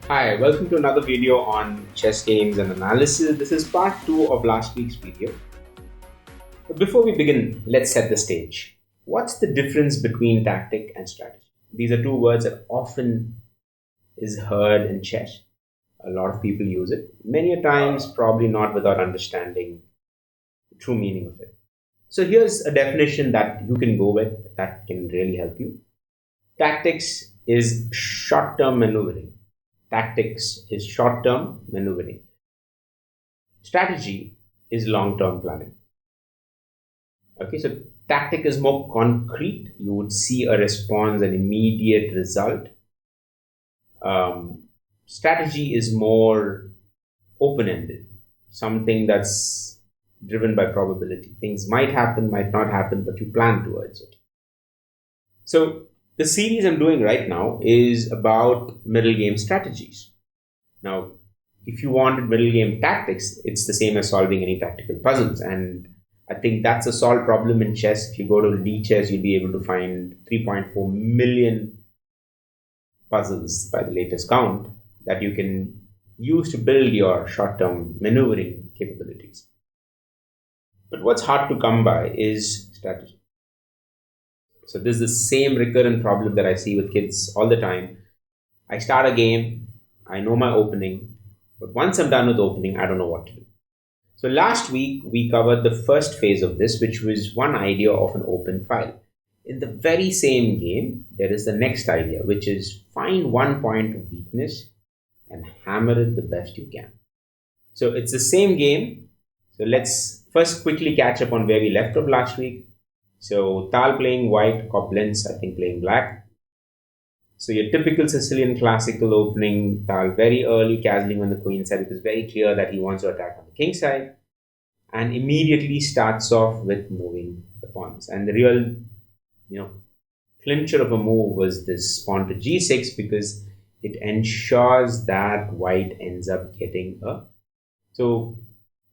Hi, welcome to another video on chess games and analysis. This is part 2 of last week's video. But before we begin, let's set the stage. What's the difference between tactic and strategy? These are two words that often is heard in chess. A lot of people use it. Many a times, probably not without understanding the true meaning of it. So here's a definition that you can go with that can really help you. Tactics is short-term maneuvering. Tactics is short-term maneuvering. Strategy is long-term planning. Okay, so tactic is more concrete. You would see a response, an immediate result. Strategy is more open-ended, something that's driven by probability. Things might happen, might not happen, but you plan towards it. So the series I'm doing right now is about middle game strategies. Now, if you wanted middle game tactics, it's the same as solving any tactical puzzles. And I think that's a solved problem in chess. If you go to Lichess, you'll be able to find 3.4 million puzzles by the latest count that you can use to build your short-term maneuvering capabilities. But what's hard to come by is strategy. So this is the same recurrent problem that I see with kids all the time. I start a game, I know my opening, but once I'm done with opening, I don't know what to do. So last week, we covered the first phase of this, which was one idea of an open file. In the very same game, there is the next idea, which is find one point of weakness and hammer it the best you can. So it's the same game. So let's first quickly catch up on where we left off last week. So Tal playing white, Koblenz, I think, playing black. So your typical Sicilian classical opening, Tal very early castling on the queen side. It is very clear that he wants to attack on the king side, and immediately starts off with moving the pawns. And the real, clincher of a move was this pawn to g6 because it ensures that white ends up getting a. So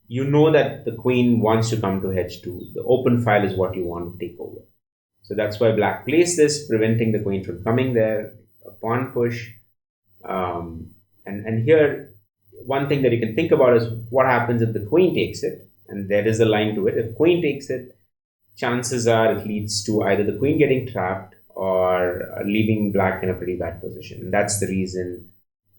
you know that the queen wants to come to h2. The open file is what you want to take over. So that's why black plays this, preventing the queen from coming there, a pawn push. And here, one thing that you can think about is what happens if the queen takes it, and there is a line to it. If queen takes it, chances are it leads to either the queen getting trapped or leaving black in a pretty bad position. And that's the reason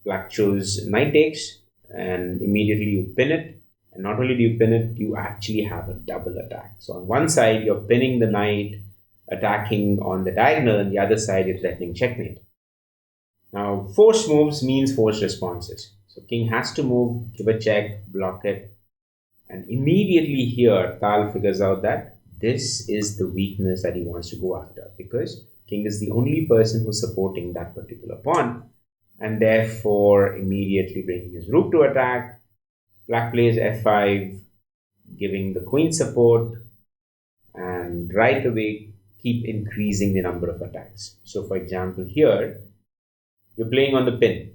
black chose knight takes, and immediately you pin it. And not only do you pin it, you actually have a double attack. So on one side, you're pinning the knight, attacking on the diagonal, and the other side, you're threatening checkmate. Now, forced moves means forced responses. So king has to move, give a check, block it. And immediately here, Tal figures out that this is the weakness that he wants to go after, because king is the only person who's supporting that particular pawn, and therefore immediately bringing his rook to attack. Black plays f5, giving the queen support, and right away keep increasing the number of attacks. So for example, here, you're playing on the pin.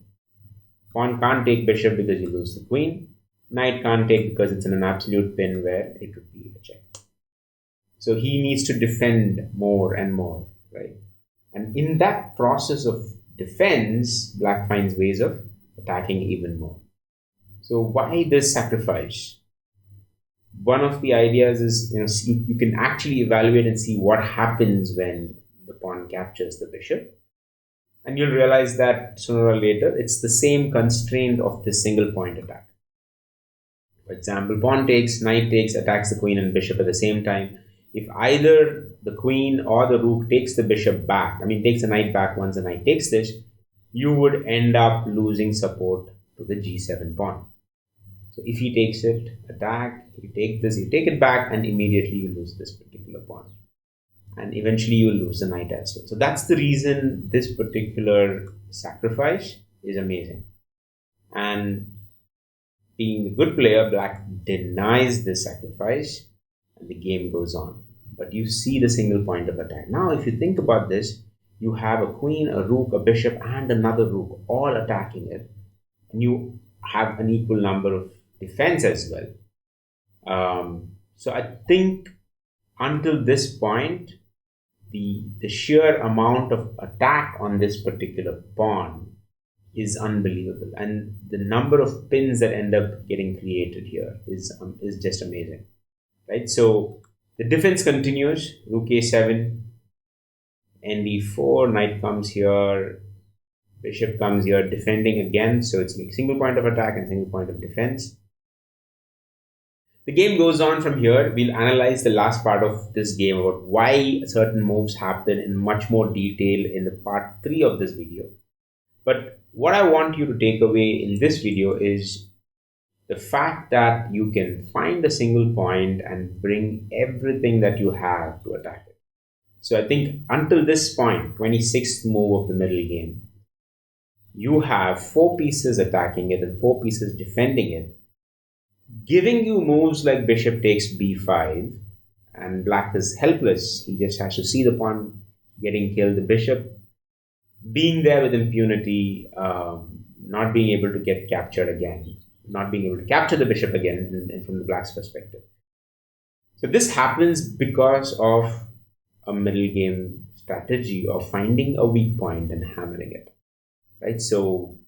Pawn can't take bishop because you lose the queen. Knight can't take because it's in an absolute pin where it would be a check. So he needs to defend more and more, right? And in that process of defense, black finds ways of attacking even more. So why this sacrifice? One of the ideas is, you can actually evaluate and see what happens when the pawn captures the bishop. And you'll realize that sooner or later, it's the same constraint of the single point attack. For example, pawn takes, knight takes, attacks the queen and bishop at the same time. If either the queen or the rook takes the bishop back, takes the knight back once the knight takes this, you would end up losing support to the g7 pawn. So if he takes it, attack, you take this, you take it back, and immediately you lose this particular pawn. And eventually you will lose the knight as well. So that's the reason this particular sacrifice is amazing. And being the good player, black denies this sacrifice, and the game goes on. But you see the single point of attack. Now, if you think about this, you have a queen, a rook, a bishop, and another rook all attacking it. And you have an equal number of defense as well. So I think until this point, the sheer amount of attack on this particular pawn is unbelievable, and the number of pins that end up getting created here is just amazing, right? So the defense continues. Rook a7, nd4, knight comes here, bishop comes here, defending again. So it's like single point of attack and single point of defense. The game goes on from here. We'll analyze the last part of this game about why certain moves happen in much more detail in the part 3 of this video. But what I want you to take away in this video is the fact that you can find a single point and bring everything that you have to attack it. So I think until this point, 26th move of the middle game, you have 4 pieces attacking it and 4 pieces defending it, giving you moves like bishop takes b5, and black is helpless. He just has to see the pawn getting killed, the bishop being there with impunity, not being able to get captured again, not being able to capture the bishop again from the black's perspective. So this happens because of a middle game strategy of finding a weak point and hammering it, right? So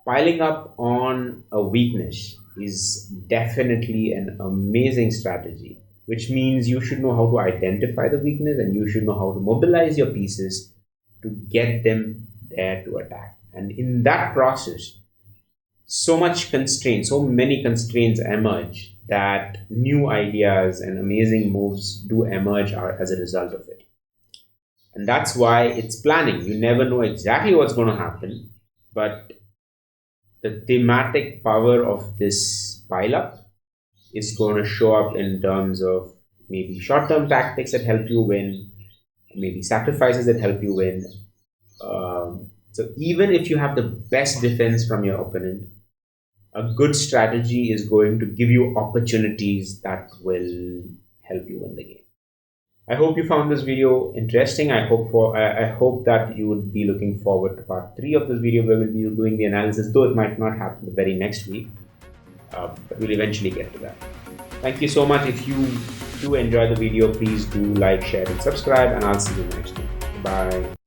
piling up on a weakness is definitely an amazing strategy, which means you should know how to identify the weakness and you should know how to mobilize your pieces to get them there to attack. And in that process, so many constraints emerge that new ideas and amazing moves do emerge as a result of it. And that's why it's planning. You never know exactly what's going to happen, but the thematic power of this pile up is going to show up in terms of maybe short-term tactics that help you win, maybe sacrifices that help you win. So even if you have the best defense from your opponent, a good strategy is going to give you opportunities that will help you win the game. I hope you found this video interesting. I hope that you would be looking forward to part 3 of this video, where we'll be doing the analysis, though it might not happen the very next week, but we'll eventually get to that. Thank you so much. If you do enjoy the video, please do like, share, and subscribe, and I'll see you next time. Bye.